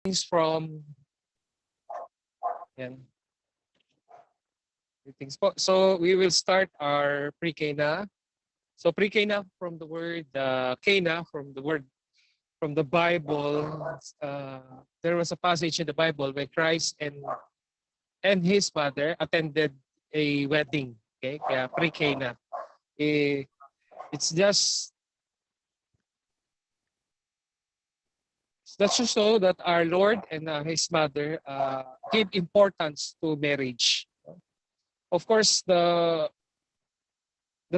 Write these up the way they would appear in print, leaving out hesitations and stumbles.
Greetings from yan. Greetings po. So we will start our pre-K na. So pre-K na from the word K na from the word from the Bible. There was a passage in the Bible where Christ and his mother attended a wedding. Okay, kaya pre-K na. It's just to show that our Lord and his mother gave importance to marriage. Of course, the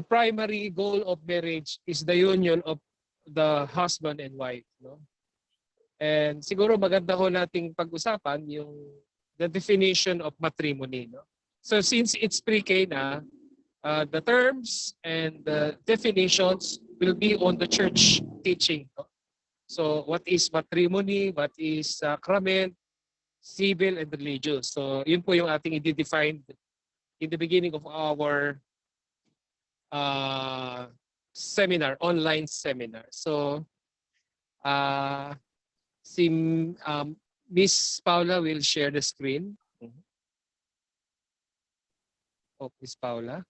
primary goal of marriage is the union of the husband and wife, no? And siguro maganda ho nating pag-usapan yung the definition of matrimony, no? So since it's pre-K na, the terms and the definitions will be on the church teaching, no? So what is matrimony, what is sacrament, civil, and religious. So yun po yung ating i-define in the beginning of our seminar, online seminar. So si Miss Paula will share the screen. Oh, Miss Paula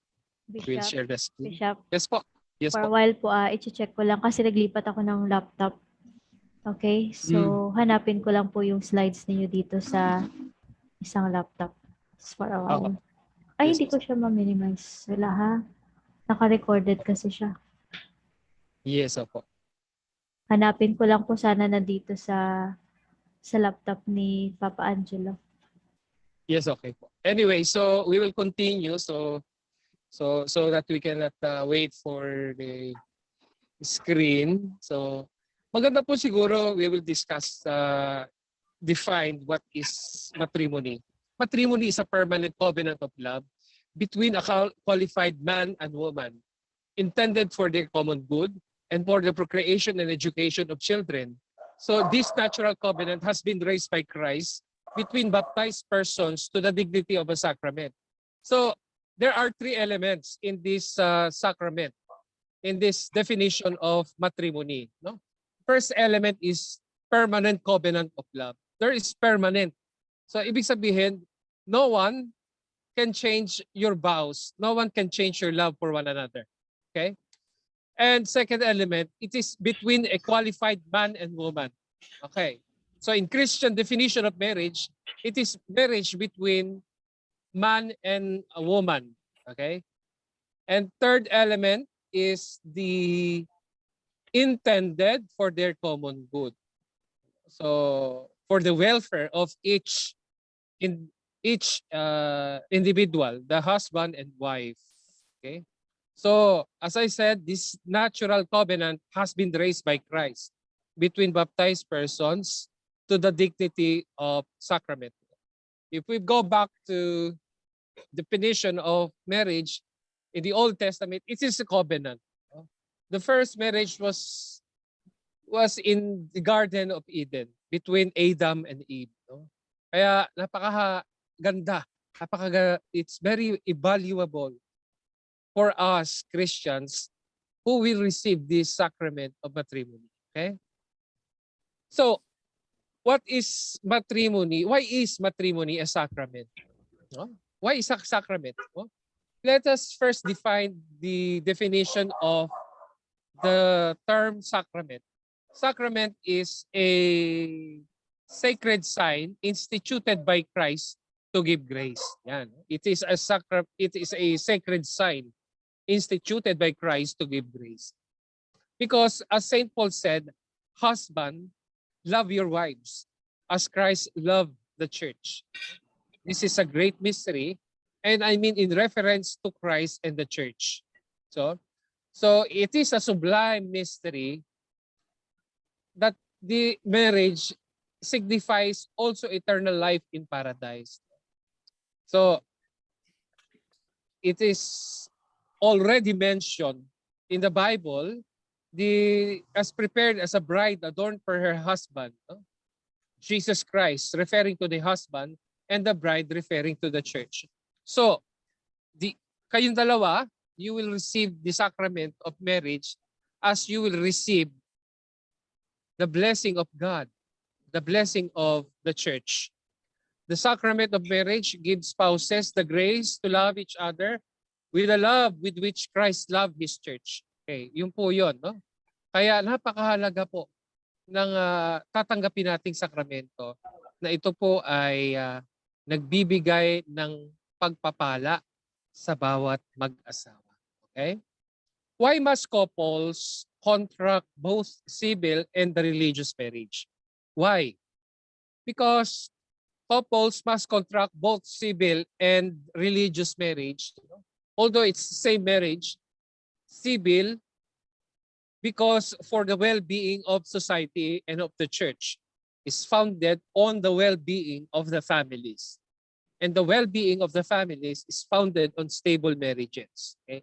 will share the screen. Bishop, Yes po. Yes for a po. while po, i-check ko lang kasi naglipat ako ng laptop. Okay, so hanapin ko lang po yung slides niyo dito sa isang laptop. For a while. Ay, Yes, hindi ko siya ma-minimize. Wala ha. Naka-recorded kasi siya. Yes, opo. Hanapin ko lang po sana na dito sa laptop ni Papa Angelo. Yes, okay po. Anyway, so we will continue so that we cannot wait for the screen. So maganda po siguro we will discuss define what is matrimony. Matrimony is a permanent covenant of love between a qualified man and woman intended for their common good and for the procreation and education of children. So this natural covenant has been raised by Christ between baptized persons to the dignity of a sacrament. So there are three elements in this sacrament, in this definition of matrimony. No? First element is permanent covenant of love. There is permanent. So ibig sabihin, no one can change your vows. No one can change your love for one another. Okay? And second element, it is between a qualified man and woman. Okay. So in Christian definition of marriage, it is marriage between man and a woman. Okay. And third element is the intended for their common good. So for the welfare of each individual, the husband and wife. Okay. So as I said, this natural covenant has been raised by Christ between baptized persons to the dignity of sacrament. If we go back to definition of marriage in the Old Testament, it is a covenant. The first marriage was in the Garden of Eden between Adam and Eve. No? Kaya napakaganda, it's very valuable for us Christians who will receive this sacrament of matrimony. Okay? So, what is matrimony? Why is matrimony a sacrament? No? Why is a sacrament? No? Let us first define the definition of the term sacrament. Sacrament is a sacred sign instituted by Christ to give grace. Yan. It is a sacred sign instituted by Christ to give grace. Because as St. Paul said, husband, love your wives as Christ loved the church. This is a great mystery, and I mean in reference to Christ and the church. So it is a sublime mystery that the marriage signifies also eternal life in paradise. So it is already mentioned in the Bible, as prepared as a bride adorned for her husband. No? Jesus Christ referring to the husband and the bride referring to the church. So, kayong dalawa, you will receive the sacrament of marriage as you will receive the blessing of God the blessing of the church. The sacrament of marriage gives spouses the grace to love each other with the love with which Christ loved His church. Okay, yun po yun. No? Kaya napakahalaga po ng tatanggapin nating sakramento na ito po ay nagbibigay ng pagpapala sa bawat mag-asawa. Okay? Why must couples contract both civil and the religious marriage? Why? Because couples must contract both civil and religious marriage. Although it's the same marriage, civil because for the well-being of society and of the church is founded on the well-being of the families. And the well-being of the families is founded on stable marriages. Okay?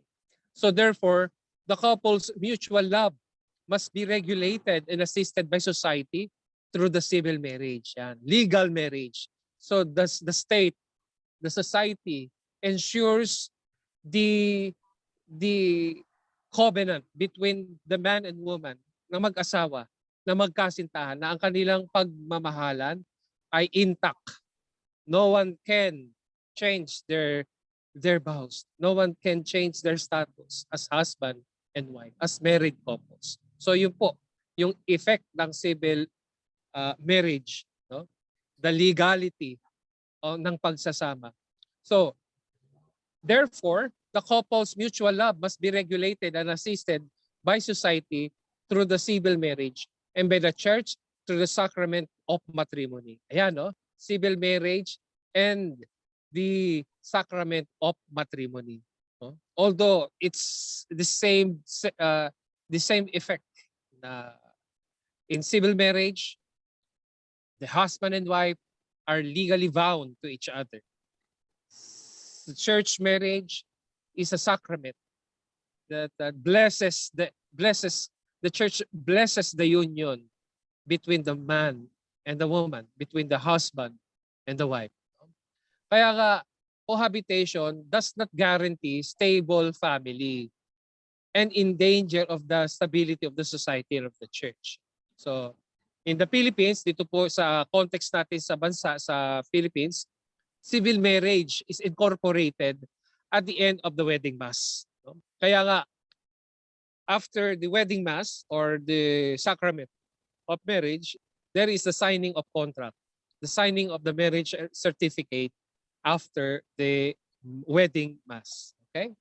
So therefore, the couple's mutual love must be regulated and assisted by society through the civil marriage, legal marriage. So the state, the society ensures the covenant between the man and woman na mag-asawa na magkasintahan na ang kanilang pagmamahalan ay intact. No one can change their vows. No one can change their status as husband and wife, as married couples. So yun po, yung effect ng civil marriage, no? The legality ng pagsasama. So, therefore, the couple's mutual love must be regulated and assisted by society through the civil marriage and by the church through the sacrament of matrimony. Ayan, no? Civil marriage and the sacrament of matrimony. No? Although it's the same effect na in civil marriage, the husband and wife are legally bound to each other. The church marriage is a sacrament that blesses the church blesses the union between the man and the woman, between the husband and the wife. Kaya nga, cohabitation does not guarantee stable family and in danger of the stability of the society and of the church. So, in the Philippines, dito po sa context natin sa bansa, sa Philippines, civil marriage is incorporated at the end of the wedding mass. Kaya nga, after the wedding mass or the sacrament of marriage, there is the signing of contract, the signing of the marriage certificate after the wedding mass. Okay?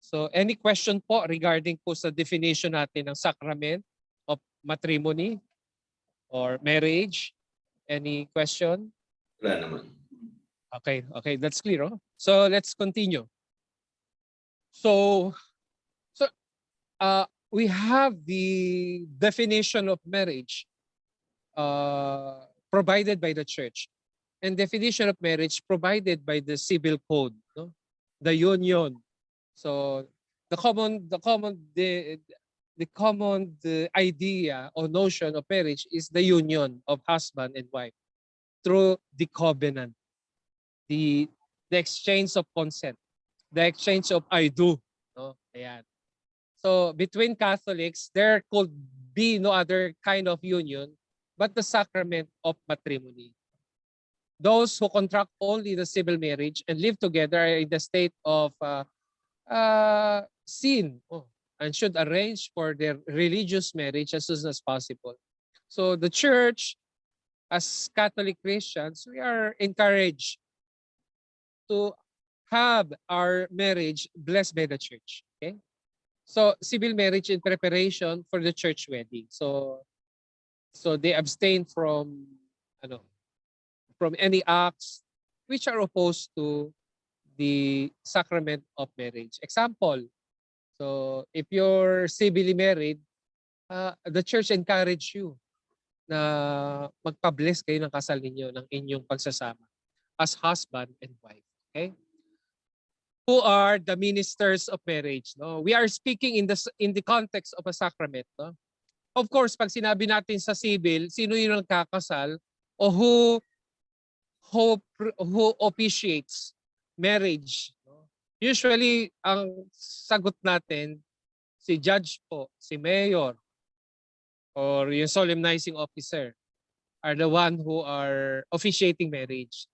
So any question po regarding po sa definition natin ng sacrament of matrimony or marriage? Any question? Wala naman. Okay, that's clear. Oh? So let's continue. So we have the definition of marriage provided by the church and definition of marriage provided by the civil code, no? The union. So the idea or notion of marriage is the union of husband and wife through the covenant, the exchange of consent, the exchange of I do. No? Ayan. So between Catholics, there could be no other kind of union but the sacrament of matrimony. Those who contract only the civil marriage and live together are in the state of sin and should arrange for their religious marriage as soon as possible. So the church, as Catholic Christians, we are encouraged to have our marriage blessed by the church. Okay? So civil marriage in preparation for the church wedding. So they abstain from any acts which are opposed to the sacrament of marriage. Example, so if you're civilly married, the church encourage you na magpa-bless kayo ng kasal ninyo, ng inyong pagsasama as husband and wife. Okay? Who are the ministers of marriage? No? We are speaking in the context of a sacrament. No? Of course, pag sinabi natin sa civil, sino yung nagkakasal o who officiates marriage. Usually, ang sagot natin, si judge po, si mayor, or yung solemnizing officer. are the one who are officiating marriage.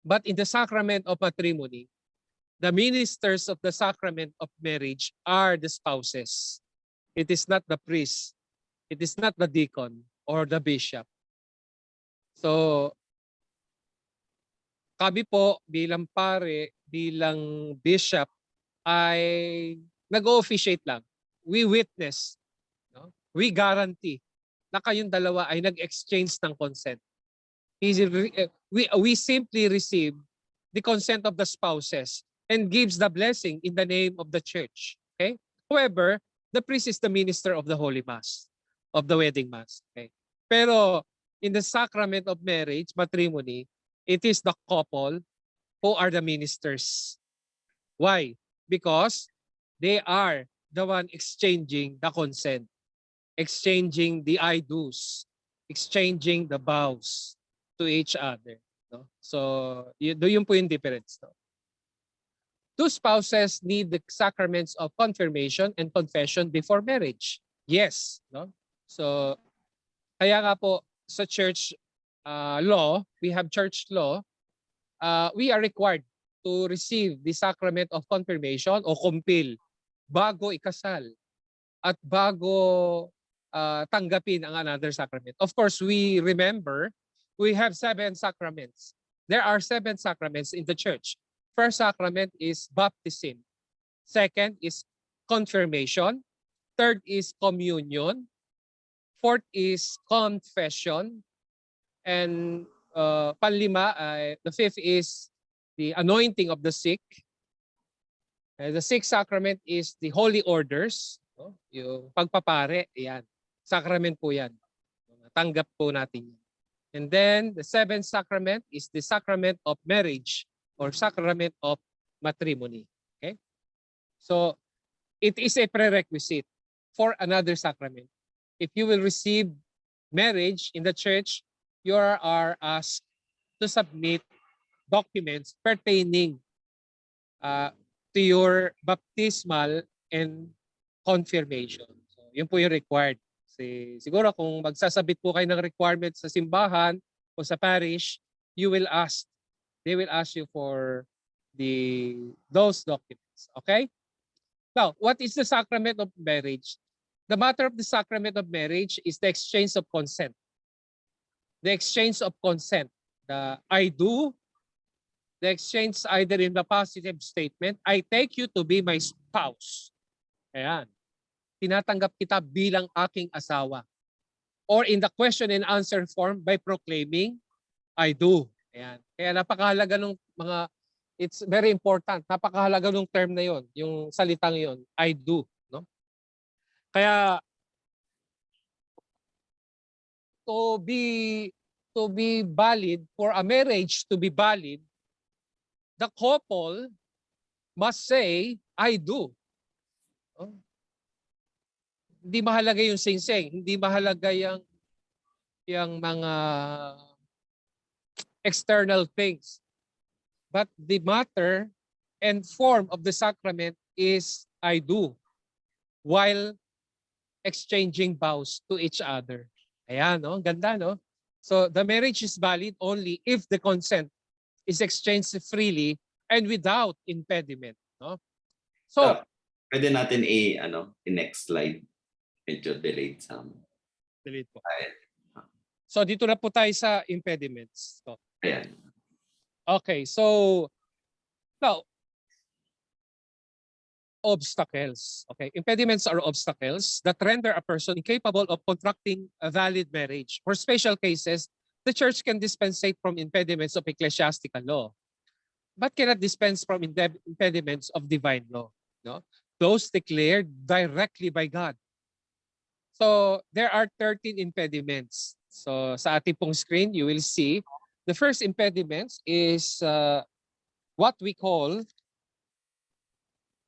But in the sacrament of matrimony, the ministers of the sacrament of marriage are the spouses. It is not the priest. It is not the deacon or the bishop. So kami po bilang pare, bilang bishop, ay nag-officiate lang. We witness, no? We guarantee na kayong dalawa ay nag-exchange ng consent. We simply receive the consent of the spouses and gives the blessing in the name of the church. Okay? However, the priest is the minister of the Holy Mass, of the wedding mass. Okay? Pero in the sacrament of marriage, matrimony, it is the couple who are the ministers. Why? Because they are the one exchanging the consent, exchanging the I do's, exchanging the vows to each other. No? So, yun po yung difference. No? Do spouses need the sacraments of confirmation and confession before marriage? Yes. No? So, kaya nga po sa church law, we have church law, we are required to receive the sacrament of confirmation o kumpil bago ikasal at bago tanggapin ang another sacrament. Of course, we remember we have 7 sacraments. There are 7 sacraments in the church. First sacrament is baptism. Second is confirmation. Third is communion. Fourth is confession. And panlima, the fifth is the anointing of the sick. The sixth sacrament is the holy orders. No? Yung pagpapare, yan. Sacrament po yan. Tanggap po natin yan. And then the seventh sacrament is the sacrament of marriage or sacrament of matrimony. Okay? So it is a prerequisite for another sacrament. If you will receive marriage in the church, you are asked to submit documents pertaining to your baptismal and confirmation. So, yun po yung required. Kasi siguro kung magsasabit po kayo ng requirements sa simbahan o sa parish, they will ask you for those documents. Okay? Now, what is the sacrament of marriage? The matter of the sacrament of marriage is the exchange of consent. The exchange of consent. The I do, the exchange either in the positive statement, I take you to be my spouse. Ayan. Tinatanggap kita bilang aking asawa. Or in the question and answer form by proclaiming, I do. Ayan. Kaya napakahalaga ng it's very important. Napakahalaga ng term na yon, yung salitang yon, I do. No? Kaya to be valid, for a marriage to be valid, the couple must say, I do. No? Hindi mahalaga yung sing-sing, hindi mahalaga yung mga external things. But the matter and form of the sacrament is I do, while exchanging vows to each other. Ayan, no? Ganda, no? So the marriage is valid only if the consent is exchanged freely and without impediment, no? So, pwede natin i-next slide. Medyo delayed some. Delete po. So dito na po tayo sa impediments. So, ayan. Okay, so now, obstacles. Okay, impediments are obstacles that render a person incapable of contracting a valid marriage. For special cases, the church can dispensate from impediments of ecclesiastical law, but cannot dispense from impediments of divine law. No? Those declared directly by God. So there are 13 impediments. So sa ating pong screen, you will see the first impediment is what we call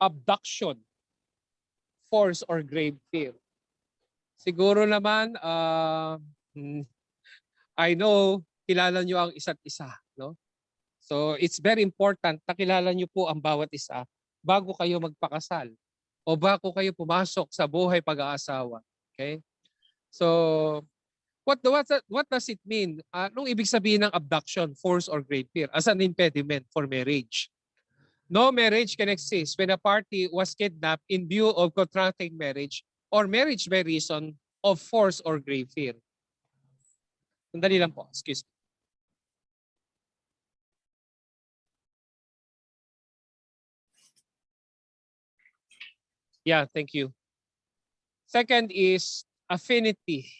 abduction, force, or grave fear. Siguro naman, I know, kilala nyo ang isa't isa. No? So it's very important na kilala nyo po ang bawat isa bago kayo magpakasal o bago kayo pumasok sa buhay pag-aasawa. Okay? So What does it mean? Anong ibig sabihin ng abduction, force, or grave fear as an impediment for marriage? No marriage can exist when a party was kidnapped in view of contracting marriage or marriage by reason of force or grave fear. Sandali lang po, excuse me. Yeah, thank you. Second is affinity.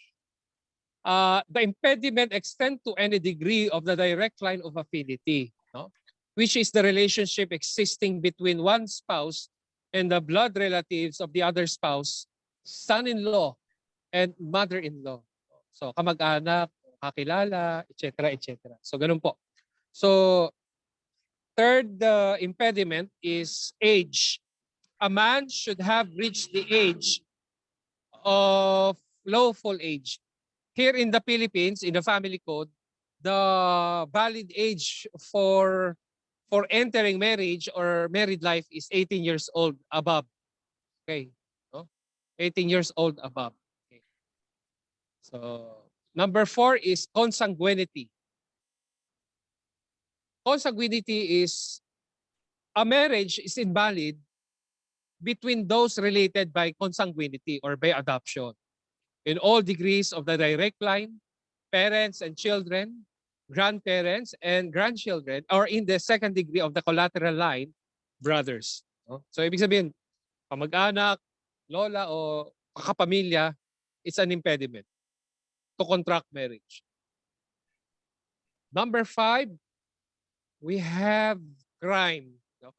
The impediment extends to any degree of the direct line of affinity, no? Which is the relationship existing between one spouse and the blood relatives of the other spouse, son-in-law and mother-in-law. So kamag-anak, kakilala, etc., etc. So ganun po. So third impediment is age. A man should have reached the age of lawful age. Here in the Philippines, in the family code, the valid age for entering marriage or married life is 18 years old above. Okay. No? 18 years old above. Okay. So number 4 is consanguinity. Consanguinity is a marriage is invalid between those related by consanguinity or by adoption in all degrees of the direct line, parents and children, grandparents and grandchildren, or in the second degree of the collateral line, brothers. No? So ibig sabihin, kamag-anak, lola o kakapamilya, it's an impediment to contract marriage. Number 5, we have crime. No,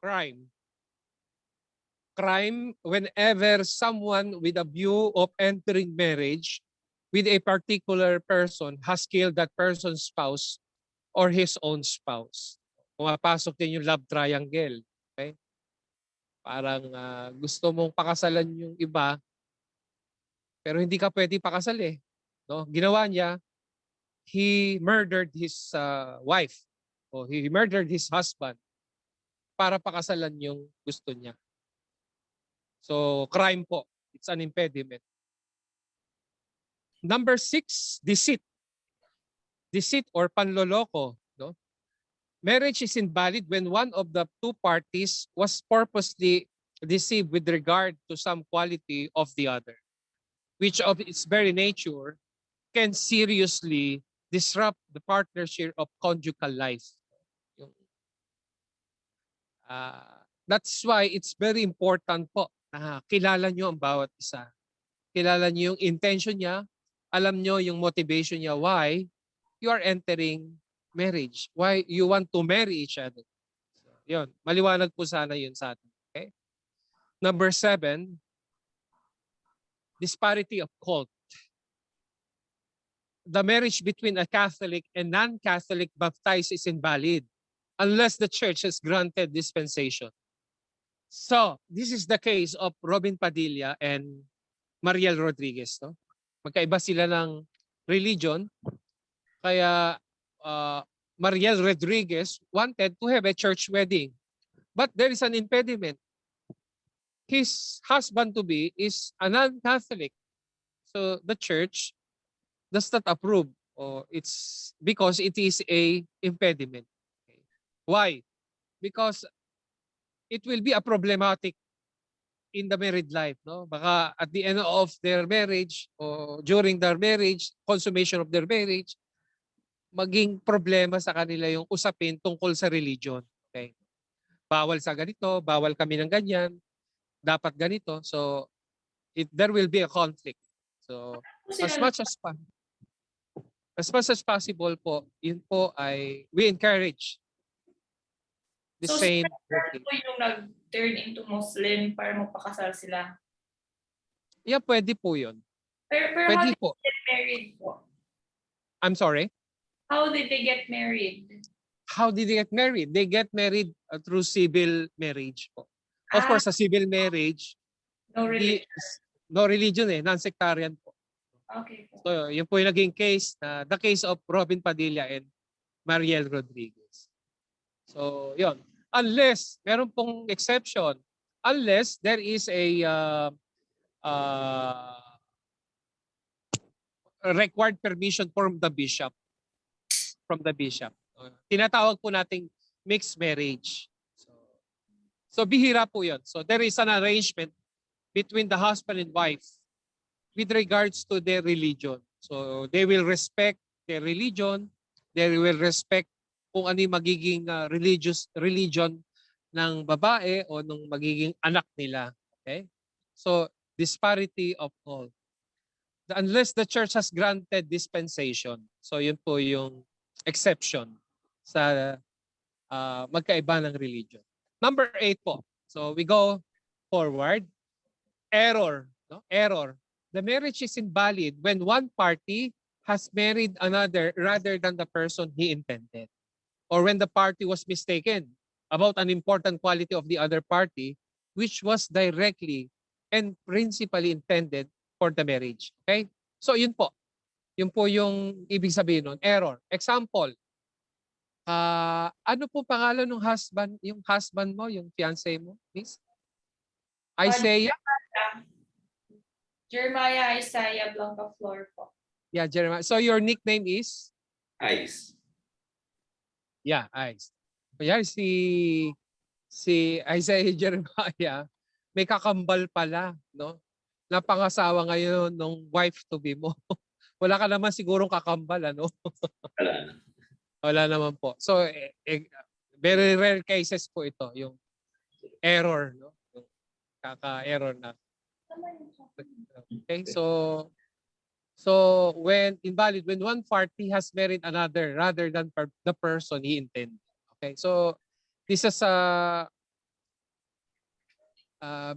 crime whenever someone with a view of entering marriage with a particular person has killed that person's spouse or his own spouse. Pumapasok din yung love triangle. Okay? Parang gusto mong pakasalan yung iba, pero hindi ka pwede pakasal eh. No? Ginawa niya, he murdered his wife o he murdered his husband para pakasalan yung gusto niya. So crime po. It's an impediment. Number 6, deceit. Deceit or panloloko. No? Marriage is invalid when one of the two parties was purposely deceived with regard to some quality of the other, which of its very nature can seriously disrupt the partnership of conjugal life. That's why it's very important po na kilala nyo ang bawat isa. Kilala nyo yung intention niya, alam nyo yung motivation niya, why you are entering marriage, why you want to marry each other. So, yun, maliwanag po sana yun sa atin. Okay? Number 7, disparity of cult. The marriage between a Catholic and non-Catholic baptized is invalid unless the church has granted dispensation. So, this is the case of Robin Padilla and Mariel Rodriguez. No? Magkaiba sila ng religion. Kaya Mariel Rodriguez wanted to have a church wedding. But there is an impediment. His husband-to-be is a non-Catholic. So the church does not approve. It's because it is a impediment. Why? Because it will be a problematic in the married life. No? Baka at the end of their marriage or during their marriage, consummation of their marriage, maging problema sa kanila yung usapin tungkol sa religion. Okay? Bawal sa ganito, bawal kami ng ganyan, dapat ganito. So, there will be a conflict. So, as much as possible po, yun po ay we encourage the same. So, po yung nag-turn into Muslim para magpakasal sila? Yeah, pwede po yun. Pero Pwede how did po. they get married po? I'm sorry? How did they get married? How did they get married? They get married through civil marriage po. Of course, sa civil marriage, No religion. no religion non-sectarian po. Okay po. So, yun po yung naging case, the case of Robin Padilla and Mariel Rodriguez. So, yun. Unless, meron pong exception, unless there is a required permission from the bishop. From the bishop. Tinatawag po nating mixed marriage. So bihira po yun. So there is an arrangement between the husband and wife with regards to their religion. So they will respect their religion. They will respect kung ano yung magiging religion ng babae o ng magiging anak nila. Okay? So disparity of all. Unless the church has granted dispensation. So yun po yung exception sa magkaiba ng religion. Number 8 po. So we go forward. Error. No? Error. The marriage is invalid when one party has married another rather than the person he intended. Or when the party was mistaken about an important quality of the other party which was directly and principally intended for the marriage. Okay? So yun po. Yun po yung ibig sabihin nun. Error. Example. Ano po pangalan ng husband, yung husband mo, yung fiancé mo, miss? Isaiah? Jeremiah Isaiah Blanca Flor po. Yeah, Jeremiah. So your nickname is? Ice. Yeah, Ice. Kaya si Isaiah Jeremiah, may kakambal pala, no? Napangasawa ngayon nung wife to be mo. Wala ka naman sigurong kakambal, ano? Wala na. Wala naman po. So, very rare cases po ito, yung error, no? Yung kaka-error na. Okay, so when invalid, when one party has married another rather than the person he intended. Okay, so this is a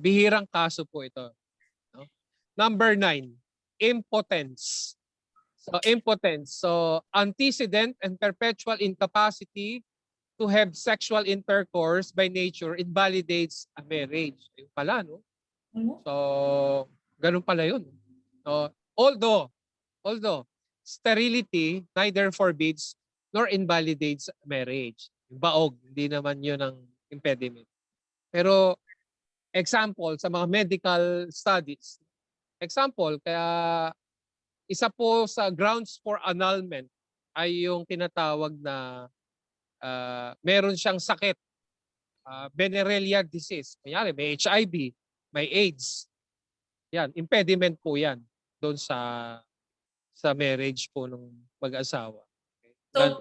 bihirang kaso po ito. No? Number 9, impotence. So impotence. So antecedent and perpetual incapacity to have sexual intercourse by nature invalidates a marriage. Ayun pala, no? So ganun pala yun. So although sterility neither forbids nor invalidates marriage. Yung baog, hindi naman yun ang impediment. Pero example sa mga medical studies. Example, kaya isa po sa grounds for annulment ay yung tinatawag na meron siyang sakit, venereal disease. Kunyari, may HIV, may AIDS. Yan, impediment po yan doon sa marriage po ng mag-asawa. Okay? So,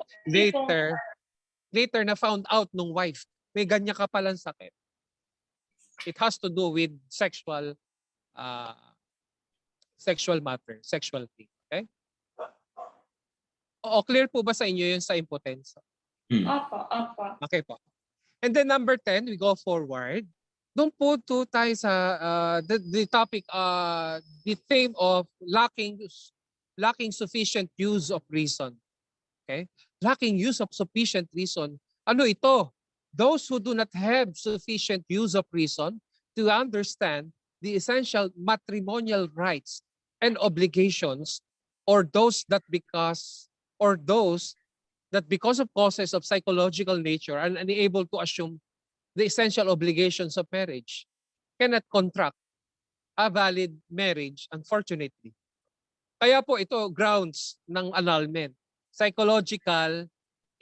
Later na found out nung wife, may ganyan ka palang sakit. It has to do with sexual matter, sexual thing. Okay? O clear po ba sa inyo yun sa impotence? Opo. Okay po. And then number 10, we go forward. Doon po tayo sa the topic, the theme of lacking sufficient use of reason. Okay? Lacking use of sufficient reason. Ano ito? Those who do not have sufficient use of reason to understand the essential matrimonial rights and obligations, or those that because of causes of psychological nature are unable to assume the essential obligations of marriage, cannot contract a valid marriage, unfortunately. Kaya po ito grounds ng annulment, psychological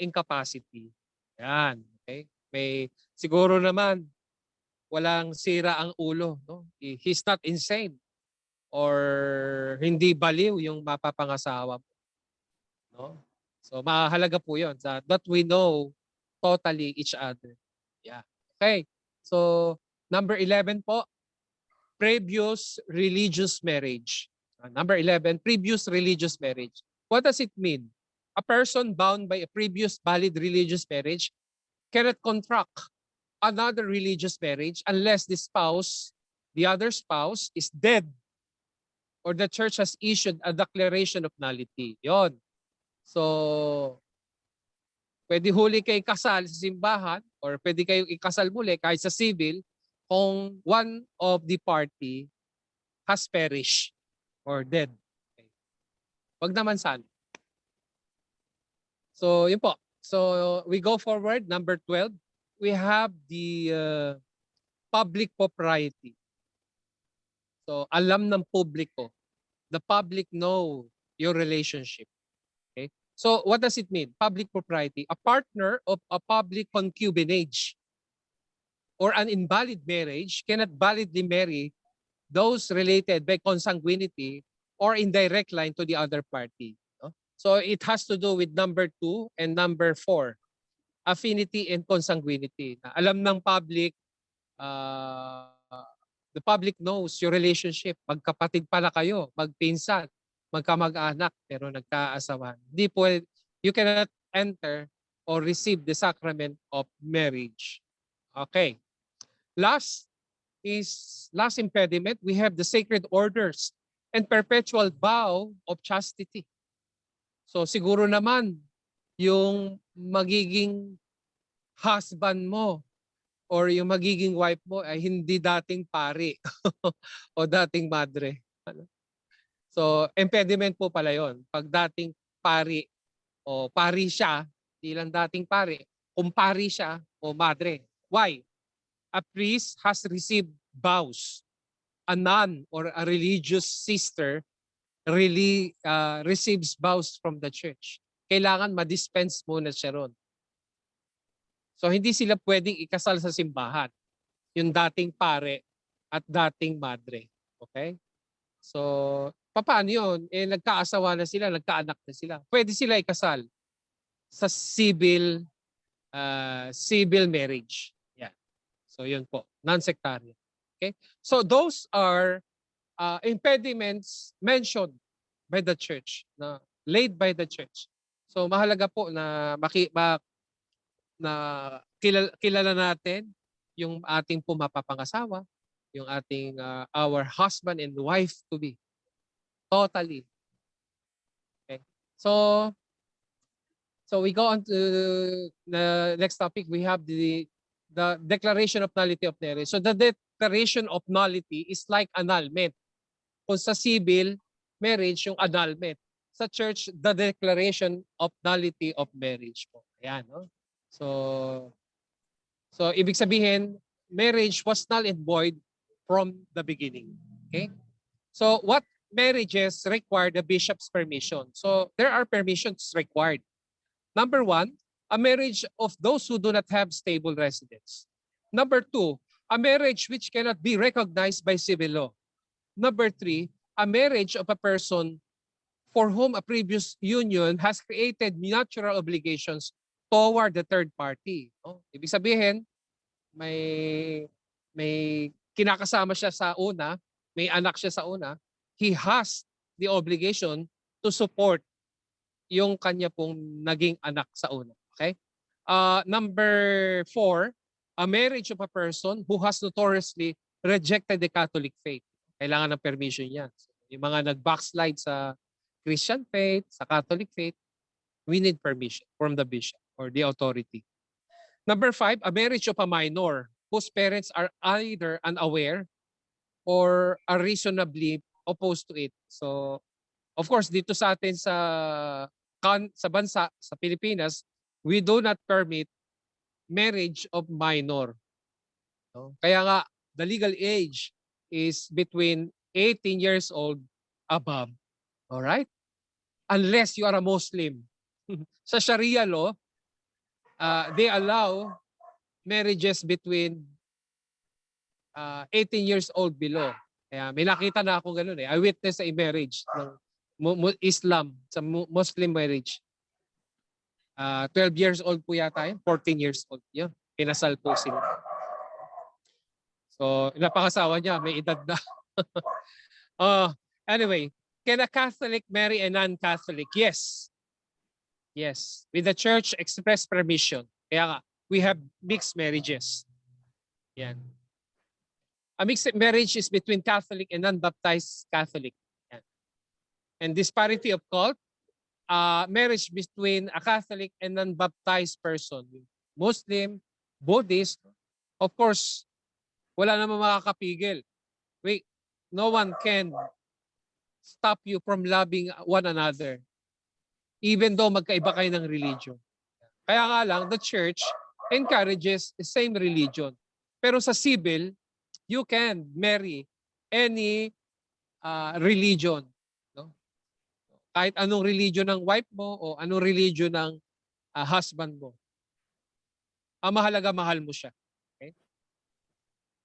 incapacity. Yan, okay? May siguro naman walang sira ang ulo, no? He's not insane or hindi baliw yung mapapangasawa mo, no? So mahalaga po 'yon that we know totally each other. Yeah. Okay. So number 11 po, previous religious marriage. Number 11, previous religious marriage. What does it mean? A person bound by a previous valid religious marriage cannot contract another religious marriage unless the other spouse is dead or the church has issued a declaration of nullity. Yon. So, pwede huli kayo kasal sa simbahan or pwede kayong ikasal muli kahit sa civil kung one of the party has perished or dead. Okay. Wag naman sana. So, yun po. So, we go forward. Number 12. We have the public propriety. So, alam ng publiko. The public know your relationship. Okay? So what does it mean? Public propriety. A partner of a public concubinage or an invalid marriage cannot validly marry those related by consanguinity or indirect line to the other party. No? So it has to do with number 2 and number 4, affinity and consanguinity. Na alam ng public, the public knows your relationship. Magkapatid pala kayo, magpinsan, magkamag-anak, pero nagkaasawahan. Hindi po, you cannot enter or receive the sacrament of marriage. Okay. Last impediment, we have the sacred orders and perpetual vow of chastity. So siguro naman, yung magiging husband mo or yung magiging wife mo ay hindi dating pari o dating madre. So impediment po pala yon. Pag dating pari o pari siya, di lang dating pari, kung pari siya o madre. Why? A priest has received vows. A nun or a religious sister really receives vows from the church. Kailangan ma-dispense muna siya ron. So hindi sila pwedeng ikasal sa simbahan. Yung dating pare at dating madre. Okay? So, paano yun? Eh, nagkaasawa na sila, nagkaanak na sila. Pwede sila ikasal sa civil marriage. Yeah. So, yun po. Non-sectarian. Okay? So, those are impediments mentioned by the church, na laid by the church. So, mahalaga po na kilala natin yung ating pumapapangasawa, yung ating our husband and wife to be. Totally. Okay. So we go on to the next topic. We have the declaration of nullity of marriage. So the declaration of nullity is like annulment. Kung sa civil marriage, yung annulment. Sa church, the declaration of nullity of marriage po. Ayan, no? So ibig sabihin, marriage was null and void from the beginning. Okay? So what marriages require the bishop's permission? So there are permissions required. Number 1, a marriage of those who do not have stable residence. Number 2, a marriage which cannot be recognized by civil law. Number 3, a marriage of a person for whom a previous union has created natural obligations toward the third party. No? Ibig sabihin, may kinakasama siya sa una, may anak siya sa una, he has the obligation to support yung kanya pong naging anak sa una. Okay? Number 4, a marriage of a person who has notoriously rejected the Catholic faith. Kailangan ng permission yan. So, yung mga nag-backslide sa Christian faith, sa Catholic faith, we need permission from the bishop or the authority. Number 5, a marriage of a minor whose parents are either unaware or are reasonably opposed to it. So, of course, dito sa atin sa bansa, sa Pilipinas, we do not permit marriage of minor. No? Kaya nga, the legal age is between 18 years old above. All right? Unless you are a Muslim. Sa Sharia law, they allow marriages between 18 years old below. Kaya may nakita na ako ganun eh. I witnessed a marriage ng Islam, sa Muslim marriage. 12 years old po yata yun, 14 years old. Yun, pinasal po sila. So, napangasawa niya, may edad na. Anyway, can a Catholic marry a non-Catholic? Yes. Yes. With the church express permission. Kaya nga, we have mixed marriages. Yan. A mixed marriage is between Catholic and non-baptized Catholic. Yan. And disparity of cult, marriage between a Catholic and non-baptized person. Muslim, Buddhist, of course, wala namang makakapigil. Wait, no one can stop you from loving one another. Even though magkaiba kayo ng religion. Kaya nga lang, the church encourages the same religion. Pero sa civil, you can marry any religion. No? Kahit anong religion ng wife mo o anong religion ng husband mo. Ang mahalaga, mahal mo siya. Okay?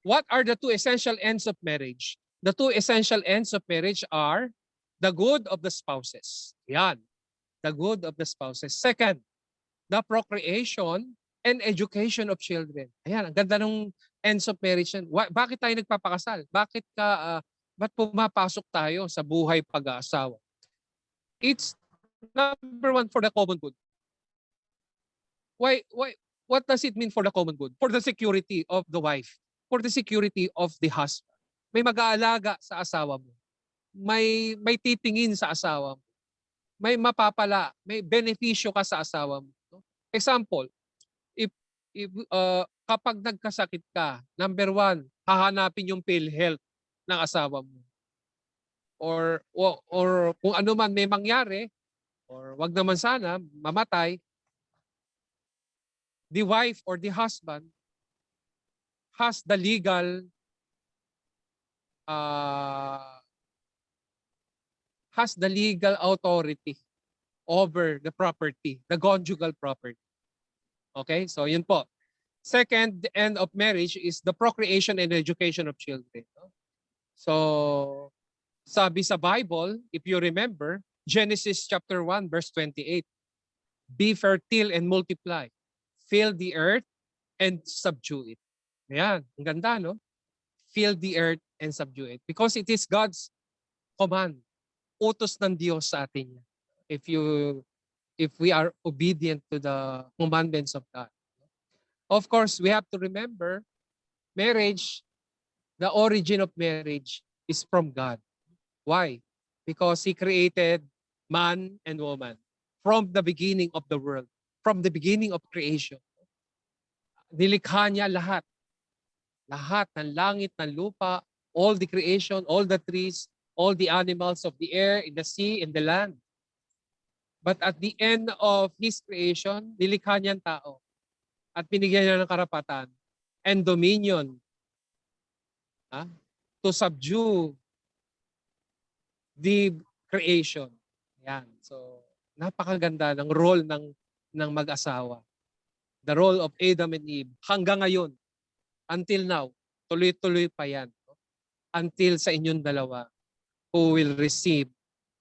What are the two essential ends of marriage? The two essential ends of marriage are the good of the spouses. Yan. The good of the spouses. Second, the procreation and education of children. Ayan, ang ganda ng ends of marriage. Bakit tayo nagpapakasal? Ba't pumapasok tayo sa buhay pag-aasawa? It's number one, for the common good. Why? What does it mean for the common good? For the security of the wife. For the security of the husband. May mag-aalaga sa asawa mo. May titingin sa asawa mo. May mapapala, may benepisyo ka sa asawa mo. Example, if kapag nagkasakit ka, number one, hahanapin yung PhilHealth ng asawa mo. Or kung ano man may mangyari, or wag naman sana, mamatay, the wife or the husband has the legal authority over the property, the conjugal property. Okay, so yun po. Second end of marriage is the procreation and education of children. So, sabi sa Bible, if you remember, Genesis chapter 1 verse 28, be fertile and multiply, fill the earth and subdue it. Ayan, ang ganda, no? Fill the earth and subdue it. Because it is God's command. Utos ng Diyos sa atin. If we are obedient to the commandments of God. Of course, we have to remember, marriage, the origin of marriage is from God. Why? Because He created man and woman from the beginning of the world, from the beginning of creation. Nilikha niya lahat. Lahat ng langit, ng lupa, all the creation, all the trees, all the animals of the air, in the sea, in the land. But at the end of His creation, nilikha niya ang tao. At binigyan niya ng karapatan and dominion to subdue the creation. Yan. So, napakaganda ng role ng mag-asawa. The role of Adam and Eve. Hanggang ngayon, until now, tuloy-tuloy pa yan. Until sa inyong dalawa who will receive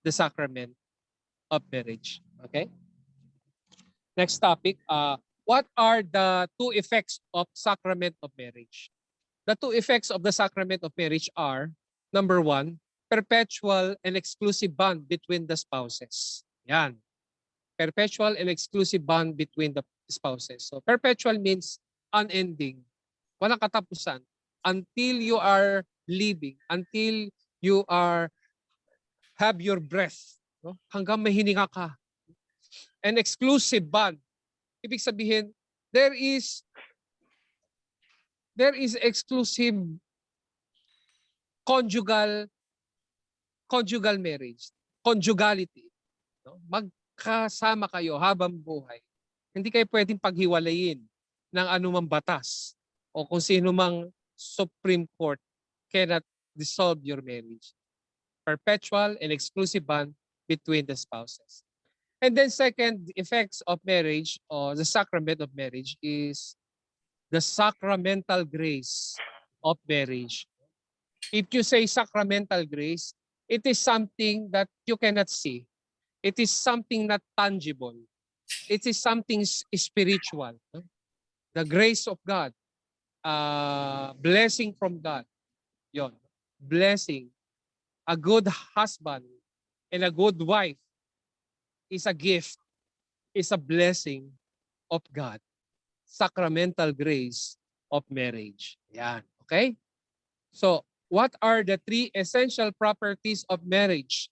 the sacrament of marriage. Okay? Next topic. What are the two effects of sacrament of marriage? The two effects of the sacrament of marriage are, number one, perpetual and exclusive bond between the spouses. Yan. Perpetual and exclusive bond between the spouses. So perpetual means unending. Walang katapusan. Until you are living, until you have your breath, no? Hanggang may hininga ka. An exclusive bond. Ibig sabihin, there is exclusive conjugal marriage, conjugality. No? Magkasama kayo habang buhay. Hindi kayo pwedeng paghiwalayin ng anumang batas o kung sino mang Supreme Court cannot dissolve your marriage. Perpetual and exclusive bond between the spouses. And then second effects of marriage or the sacrament of marriage is the sacramental grace of marriage. If you say sacramental grace, it is something that you cannot see. It is something not tangible. It is something spiritual. The grace of God. Blessing from God. Yon. Blessing. A good husband and a good wife is a gift, is a blessing of God. Sacramental grace of marriage. Yan. Okay? So, what are the three essential properties of marriage?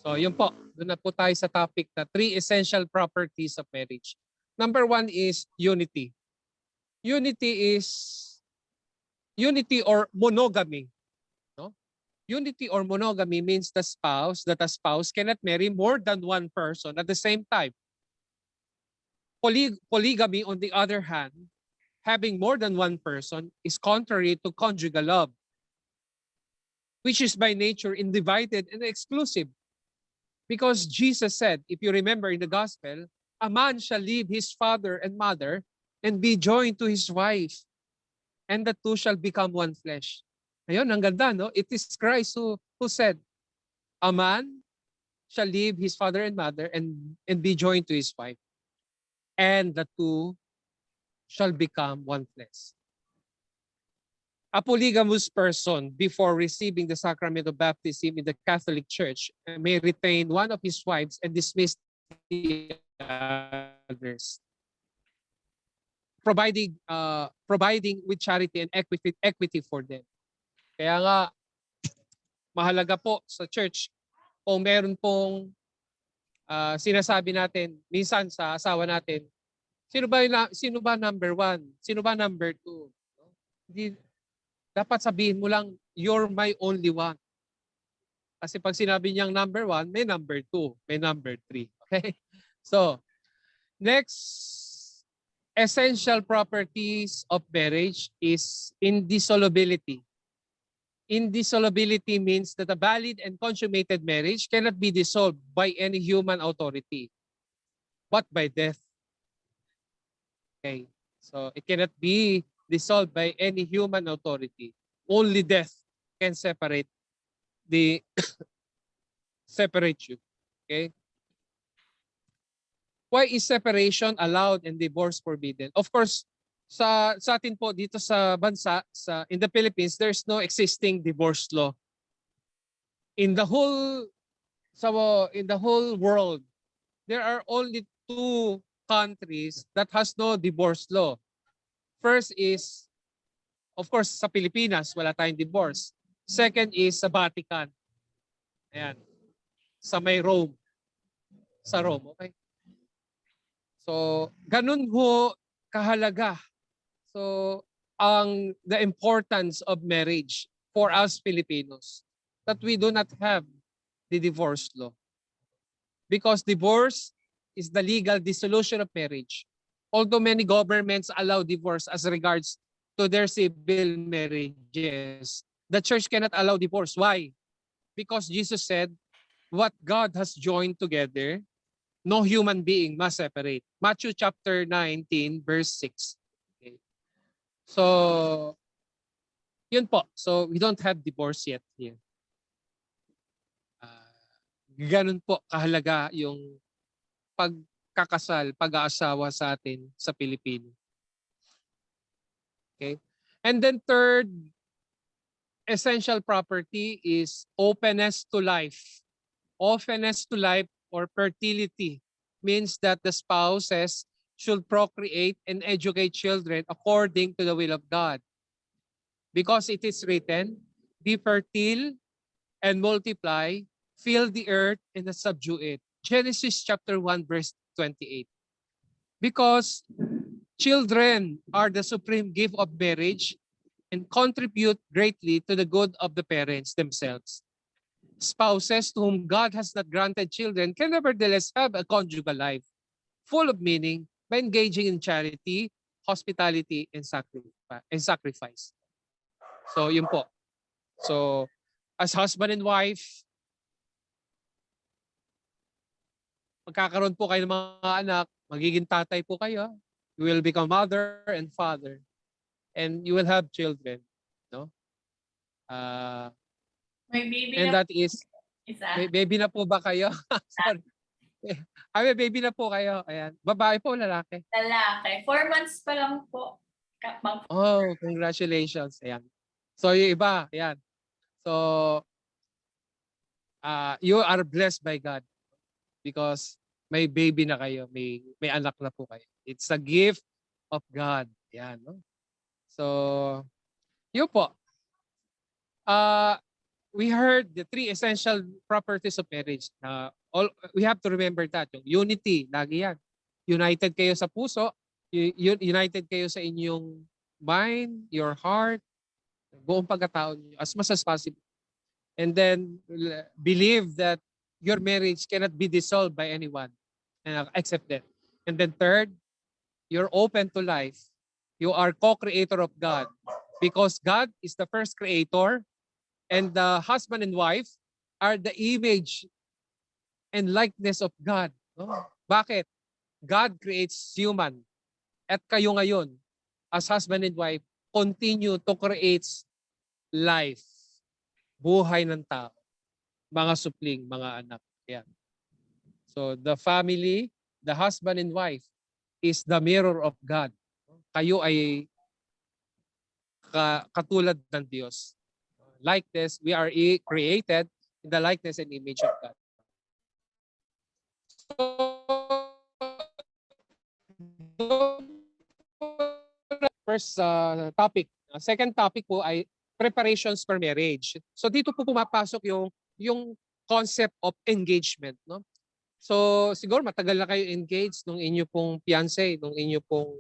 So, yun po. Doon na po tayo sa topic na three essential properties of marriage. Number one is unity. Unity or monogamy. No? Unity or monogamy means that a spouse cannot marry more than one person at the same time. Polygamy, on the other hand, having more than one person is contrary to conjugal love, which is by nature undivided and exclusive. Because Jesus said, if you remember in the gospel, a man shall leave his father and mother and be joined to his wife, and the two shall become one flesh. Ayun, ang ganda, no? It is Christ who said, a man shall leave his father and mother and be joined to his wife, and the two shall become one flesh. A polygamous person, before receiving the sacrament of baptism in the Catholic Church, may retain one of his wives and dismiss the others, providing with charity and equity for them. Kaya nga, mahalaga po sa church kung meron pong sinasabi natin minsan sa asawa natin, sino ba number one? Sino ba number two? Hindi, dapat sabihin mo lang, you're my only one. Kasi pag sinabi niyang number one, may number two, may number three. Okay? So, next essential properties of marriage is indissolubility. Indissolubility means that a valid and consummated marriage cannot be dissolved by any human authority, but by death. Okay? So, it cannot be dissolved by any human authority. Only death can separate you. Okay? Why is separation allowed and divorce forbidden? Of course, sa atin po dito sa bansa, in the Philippines, there's no existing divorce law. In the whole world, there are only two countries that has no divorce law. First is, of course, sa Pilipinas, wala tayong divorce. Second is sa Vatican. Ayan. Sa may Rome. Sa Rome, okay? So, ganun ho kahalaga. So, the importance of marriage for us Filipinos, that we do not have the divorce law. Because divorce is the legal dissolution of marriage. Although many governments allow divorce as regards to their civil marriages, the church cannot allow divorce. Why? Because Jesus said, what God has joined together, no human being must separate. Matthew chapter 19, verse 6. Okay. So, yun po. So, we don't have divorce yet here. Ganun po kahalaga yung pagkakasal, pag-aasawa sa atin sa Pilipino. Okay? And then third essential property is openness to life. Openness to life or fertility means that the spouses should procreate and educate children according to the will of God. Because it is written, be fertile and multiply, fill the earth and subdue it. Genesis chapter 1 verse 28. Because children are the supreme gift of marriage and contribute greatly to the good of the parents themselves. Spouses to whom God has not granted children can nevertheless have a conjugal life full of meaning by engaging in charity, hospitality, and sacrifice. So, yun po. So, as husband and wife, magkakaroon po kayo ng mga anak, magiging tatay po kayo. You will become mother and father. And you will have children. No? May baby And na that is, isa. may baby na po ba kayo? Sorry. May baby na po kayo. Ayan. Babae po, lalaki? Lalaki. 4 months pa lang po. Oh, congratulations. Ayan. So, yung iba, ayan. So, you are blessed by God because may baby na kayo, may anak na po kayo. It's a gift of God. Ayan, no? So, yun po. We heard the 3 essential properties of marriage. We have to remember that. Yung unity, lagi yan. United kayo sa puso, united kayo sa inyong mind, your heart, buong pagkatao niyo as much as possible. And then believe that your marriage cannot be dissolved by anyone except that. And then third, you're open to life. You are co-creator of God because God is the first creator and the husband and wife are the image and likeness of God. No? Bakit? God creates human. At kayo ngayon, as husband and wife, continue to create life. Buhay ng tao. Mga supling, mga anak. Yan. So the family, the husband and wife, is the mirror of God. Kayo ay katulad ng Diyos. Likeness, we are created in the likeness and image of God. First topic. Second topic po ay preparations for marriage. So dito po pumapasok yung concept of engagement, no? So siguro matagal na kayo engaged nung inyo pong fiancé, nung inyo pong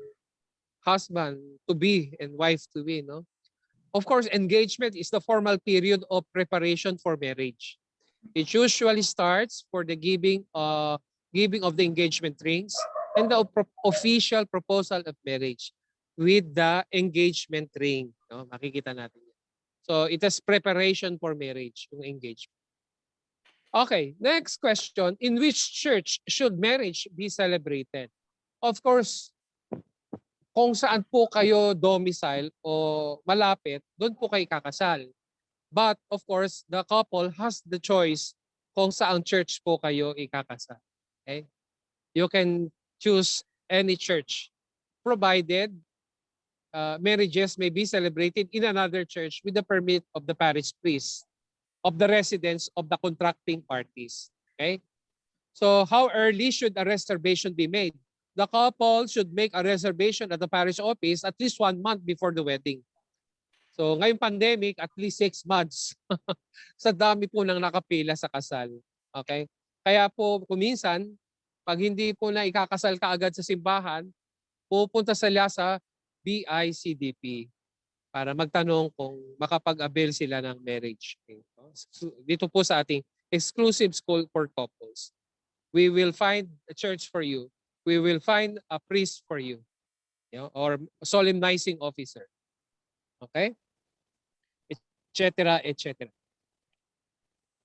husband to be and wife to be, no? Of course, engagement is the formal period of preparation for marriage. It usually starts for the giving of the engagement rings and the official proposal of marriage with the engagement ring. No? Makikita natin yan. So it is preparation for marriage, yung engagement. Okay, next question. In which church should marriage be celebrated? Of course, kung saan po kayo domicile o malapit, doon po kayo kakasal. But of course, the couple has the choice kung saan church po kayo ikakasal. Okay? You can choose any church provided marriages may be celebrated in another church with the permit of the parish priest of the residence of the contracting parties. Okay? So how early should a reservation be made? The couple should make a reservation at the parish office at least 1 month before the wedding. So ngayong pandemic, at least 6 months. Sa dami po nang nakapila sa kasal. Okay? Kaya po kuminsan, pag hindi po na ikakasal ka agad sa simbahan, pupunta sila sa BICDP para magtanong kung makapag-avail sila ng marriage. Okay? Dito po sa ating exclusive school for couples. We will find a church for you. We will find a priest for you, or solemnizing officer. Okay? Etc. etc.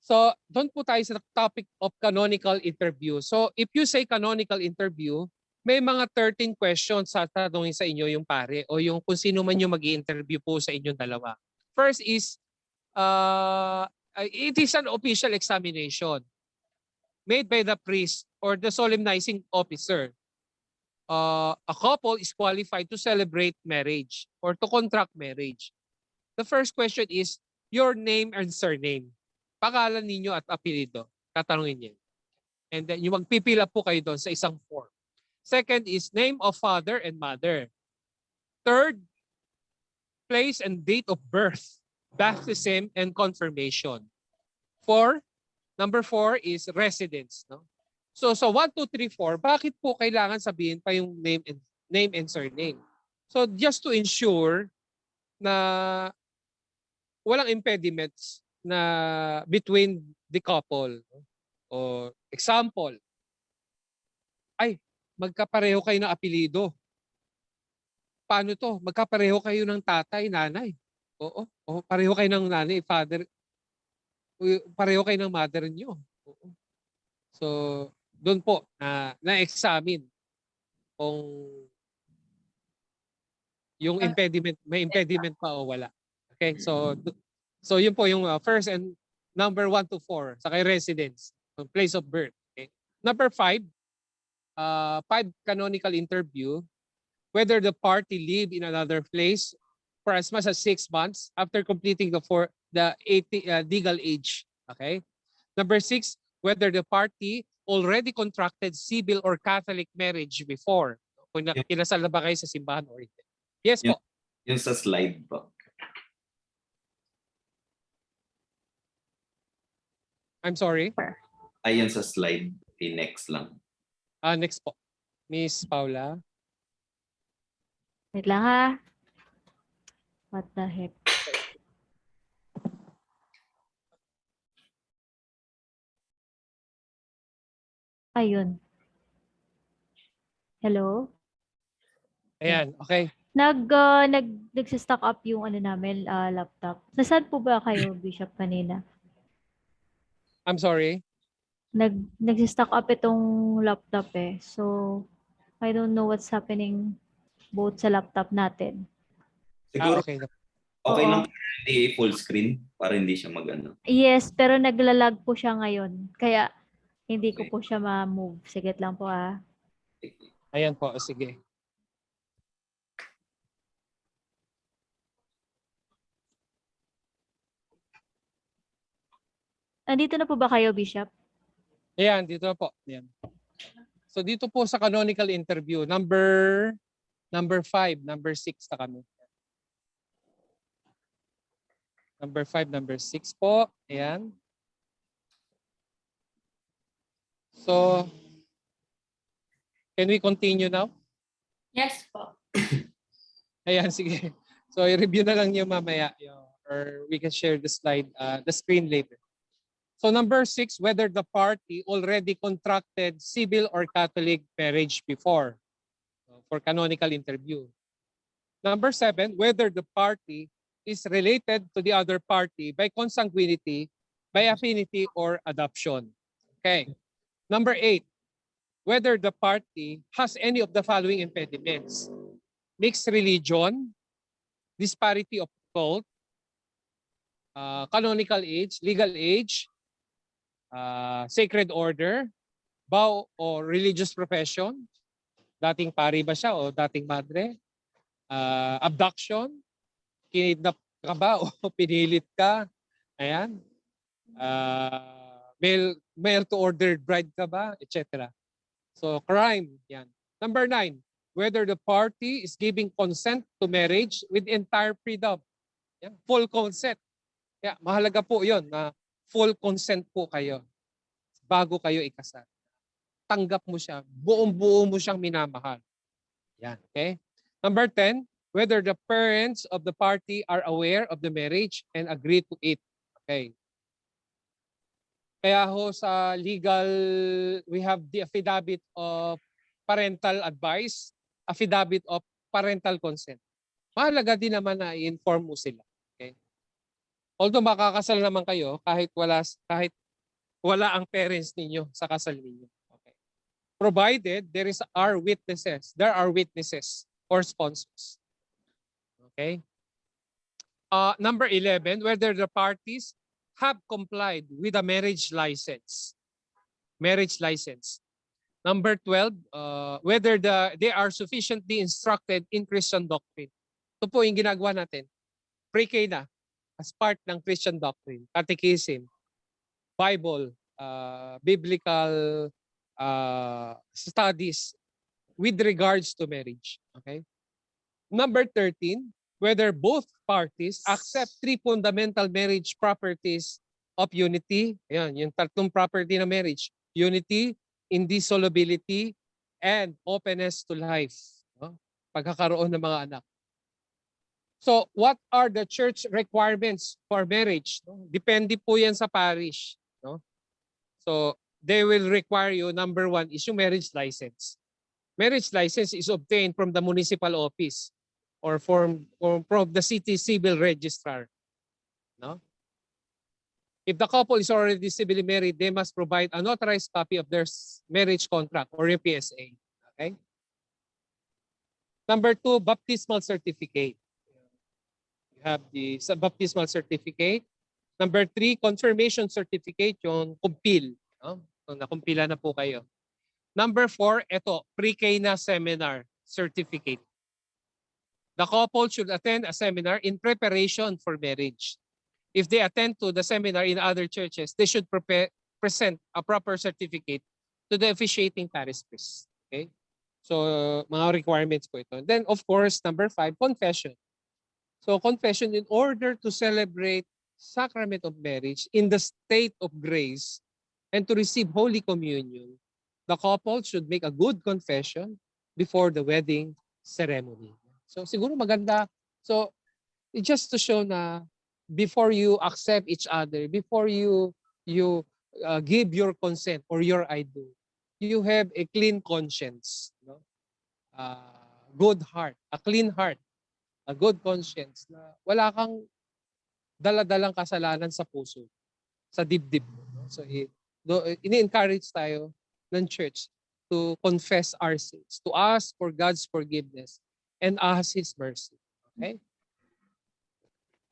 So, doon po tayo sa topic of canonical interview. So, if you say canonical interview, may mga 13 questions sa tatanungin sa inyo yung pare o yung kung sino man yung mag-i-interview po sa inyong dalawa. First is, it is an official examination made by the priest or the solemnizing officer. A couple is qualified to celebrate marriage or to contract marriage. The first question is your name and surname. Pangalan ninyo at apelyido. Tatanungin niyo. And then yung magpipila po kayo doon sa isang form. Second is name of father and mother. Third, place and date of birth, baptism and confirmation. Number 4 is residence. No? So 1, 2, 3, 4, bakit po kailangan sabihin pa yung name and surname? So just to ensure na walang impediments na between the couple. O example, ay, magkapareho kayo ng apelyido. Paano to? Magkapareho kayo ng tatay, nanay. Oo, pareho kayo ng nanay, father. Pareho kayo ng mother niyo. Oo. So, doon po na-examine kung yung impediment, may impediment pa o wala. Okay, so yun po yung first and number 1 to 4 sa kay residence, place of birth. Okay. Number 5, 5 canonical interview, whether the party live in another place for as much as 6 months after completing the legal age. Okay. Number 6, whether the party already contracted civil or Catholic marriage before. Kung kinasal na ba kayo sa simbahan or hindi. Yes po. Yung sa slide po. I'm sorry. Ayun sa slide. Next lang. Next po. Miss Paula. Wait lang ha. What the heck? Ayun. Hello? Ayan, okay. Nagsistock up yung namin, laptop. Nasaan po ba kayo, Bishop, kanina? I'm sorry. nag-stock up itong laptop eh. So, I don't know what's happening both sa laptop natin. Siguro Okay na. okay Oo. lang hindi full screen para hindi siya magano. Yes, pero naglalag po siya ngayon. Kaya hindi ko Okay. po siya ma-move. Sige lang po ah. Ayan po, sige. Nandito na po ba kayo, Bishop? Ayan, dito na po. Ayan. So dito po sa canonical interview, number 5, number 6 na kami. Number 5, number 6 po. Ayan. So, can we continue now? Yes po. Ayan, sige. So, i-review na lang niyo mamaya. Or we can share the slide, the screen later. So, number 6, whether the party already contracted civil or Catholic marriage before for canonical interview. Number 7, whether the party is related to the other party by consanguinity, by affinity, or adoption. Okay. Number 8, whether the party has any of the following impediments: mixed religion, disparity of cult, canonical age, legal age, sacred order, vow or religious profession, dating pari ba siya o dating madre, abduction, kinidnap ka ba o pinilit ka, ayan, mail to ordered bride ka ba, etc. So crime, yan. Number 9, whether the party is giving consent to marriage with entire freedom. Yan, full consent. Yeah, mahalaga po 'yon na full consent po kayo bago kayo ikasal. Tanggap mo siya, buong-buo mo siyang minamahal. Yan, okay? Number 10, whether the parents of the party are aware of the marriage and agree to it. Okay. Kaya ho sa legal, we have the affidavit of parental advice, affidavit of parental consent. Mahalaga din naman na i-inform mo sila. Okay? Although makakasal naman kayo kahit wala ang parents ninyo sa kasal ninyo. Okay. Provided there are witnesses or sponsors. Okay? Number 11, whether the parties have complied with a marriage license. Marriage license. Number 12, whether they are sufficiently instructed in Christian doctrine. Ito po yung ginagawa natin. Pre-K na as part ng Christian doctrine, catechism, Bible, biblical studies with regards to marriage. Okay? Number 13, whether both parties accept 3 fundamental marriage properties of unity. Ayan, yung tatlong property ng marriage. Unity, indissolubility, and openness to life. No? Pagkakaroon ng mga anak. So, what are the church requirements for marriage? No? Depende po yan sa parish. No? So, they will require you, number 1 is yung marriage license. Marriage license is obtained from the municipal office or from the city civil registrar. No? If the couple is already civilly married, they must provide an authorized copy of their marriage contract or your PSA. Okay? Number 2, baptismal certificate. You have the baptismal certificate. Number 3, confirmation certificate, yung kumpil. No? So, nakumpila na po kayo. Number 4, ito, pre-K na seminar certificate. The couple should attend a seminar in preparation for marriage. If they attend to the seminar in other churches, they should present a proper certificate to the officiating parish priest. Okay? So, mga requirements po ito. And then, of course, number 5, confession. So, confession, in order to celebrate sacrament of marriage in the state of grace and to receive Holy Communion, the couple should make a good confession before the wedding ceremony. So, siguro maganda. So, just to show na before you accept each other, before you give your consent or your I do, you have a clean conscience, no? Good heart, a clean heart, a good conscience na wala kang dala-dalang kasalanan sa puso, sa dibdib mo. No? So ini-encourage tayo ng church to confess our sins, to ask for God's forgiveness, and ask His mercy. Okay?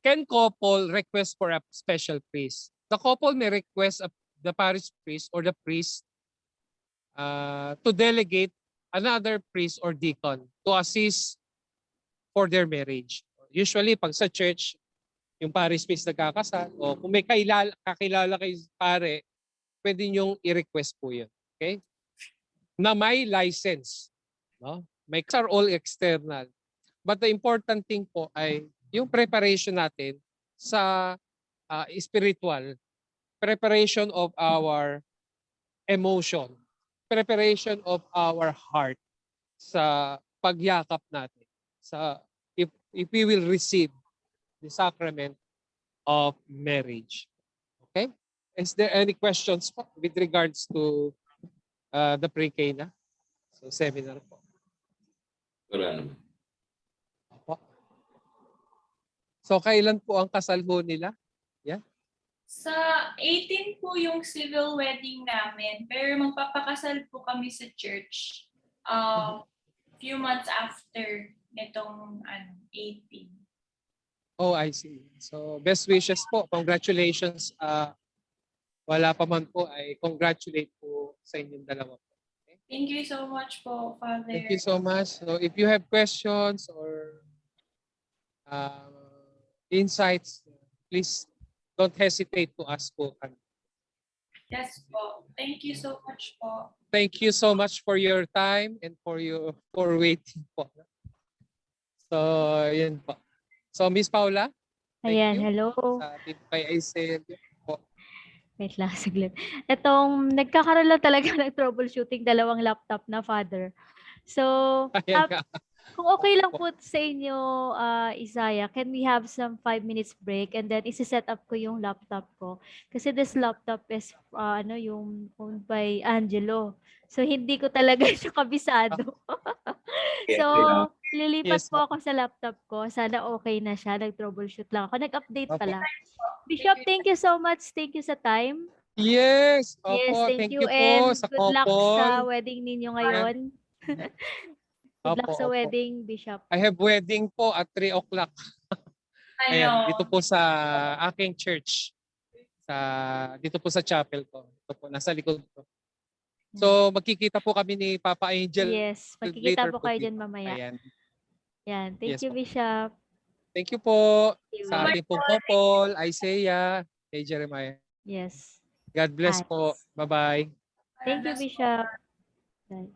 Can couple request for a special priest? The couple may request the parish priest or the priest to delegate another priest or deacon to assist for their marriage. Usually, pag sa church, yung parish priest nagkakasal, o kung may kakilala kayo pare, pwede nyong i-request po yun. Okay? Na may license. No? May are all external. But the important thing po ay yung preparation natin sa spiritual, preparation of our emotion, preparation of our heart sa pagyakap natin. Sa if we will receive the sacrament of marriage. Okay? Is there any questions po with regards to the pre-K na? So seminar po. Wala naman. Opo. So kailan po ang kasal ho nila? Sa 18 po yung civil wedding namin, pero magpapakasal po kami sa church few months after nitong 18. Oh, I see. So best wishes po. Congratulations. Wala pa man po ay congratulate po sa inyong dalawa po. Thank you so much po, Father. Thank you so much. So if you have questions or insights, please don't hesitate to ask po kami. Yes po. Thank you so much po. Thank you so much for your time and for waiting po. So, yun po. So, Miss Paula, thank Ayan, you. hello. Sa tip kay Aisel po. Wait lang, saglit. Nagkakaroon lang talaga ng troubleshooting, dalawang laptop na, Father. So, Ayan nga. kung okay lang po sa inyo, Isaiah, can we have some 5 minutes break and then isi-set up ko yung laptop ko? Kasi this laptop is yung owned by Angelo. So, hindi ko talaga siya kabisado. So, lilipat Yes, po ako sa laptop ko. Sana okay na siya. Nag-troubleshoot lang ako. Nag-update Opo. pala. Bishop, thank you so much. Thank you sa time. Yes. Yes, Opo, thank thank you you po and sa good luck sa couple. wedding ninyo ngayon. Good luck sa Opo. wedding, Bishop. I have wedding po at 3 o'clock. Ayan, dito po sa aking church. Dito po sa chapel ko. Ito po, nasa likod ko. So, magkikita po kami ni Papa Angelo. Yes, magkikita later po kayo dito. dyan mamaya. Ayan. Yan, thank Yes you, po. Bishop. Thank you po Thank you. sa ating pong couple, Isaiah, kay Jeremiah. Yes. God bless po. Bye-bye. Thank you, Bishop. Bye.